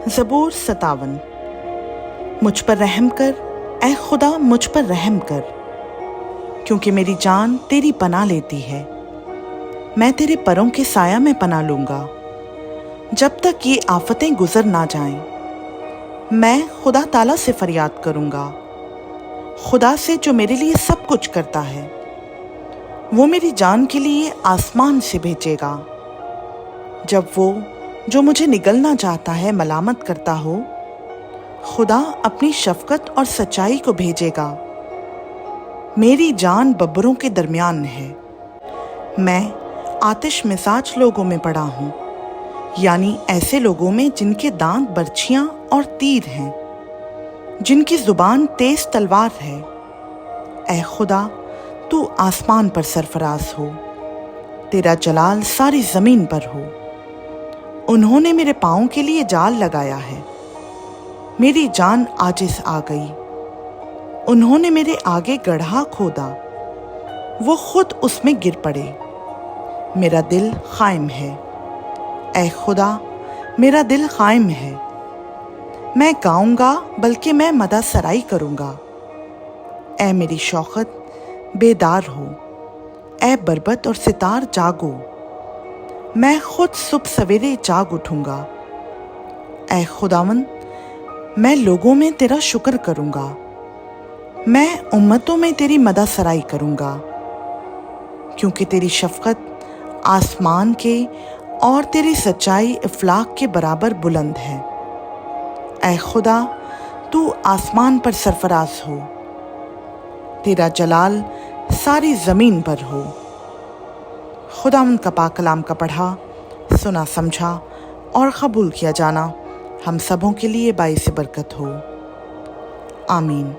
ज़बूर 57। मुझ पर रहम कर, ऐ खुदा मुझ पर रहम कर, क्योंकि मेरी जान तेरी पनाह लेती है। मैं तेरे परों के साया में पनाह लूँगा जब तक ये आफतें गुजर ना जाएं। मैं खुदा ताला से फरियाद करूँगा, खुदा से जो मेरे लिए सब कुछ करता है। वो मेरी जान के लिए आसमान से भेजेगा। जब वो जो मुझे निगलना चाहता है मलामत करता हो, खुदा अपनी शफकत और सच्चाई को भेजेगा। मेरी जान बब्बरों के दरमियान है। मैं आतिश मिजाज लोगों में पड़ा हूँ, यानी ऐसे लोगों में जिनके दांत बर्छियाँ और तीर हैं, जिनकी जुबान तेज तलवार है। ऐ खुदा, तू आसमान पर सरफराज हो, तेरा जलाल सारी जमीन पर हो। उन्होंने मेरे पाँव के लिए जाल लगाया है, मेरी जान आजिज़ आ गई। उन्होंने मेरे आगे गड्ढा खोदा, वो खुद उसमें गिर पड़े। मेरा दिल कायम है, ऐ खुदा मेरा दिल कायम है। मैं गाऊंगा बल्कि मैं मदा सराई करूंगा। ऐ मेरी शौकत बेदार हो, ऐ बरबत और सितार जागो। मैं खुद सुबह सवेरे जाग उठूंगा। ऐ खुदावन, मैं लोगों में तेरा शुक्र करूंगा, मैं उम्मतों में तेरी मदा सराई करूंगा, क्योंकि तेरी शफकत आसमान के और तेरी सच्चाई इफलाक के बराबर बुलंद है। ऐ खुदा, तू आसमान पर सरफराज हो, तेरा जलाल सारी ज़मीन पर हो। खुदावंद का पाक कलाम का पढ़ा, सुना, समझा और कबूल किया जाना हम सबों के लिए बाइस बरकत हो। आमीन।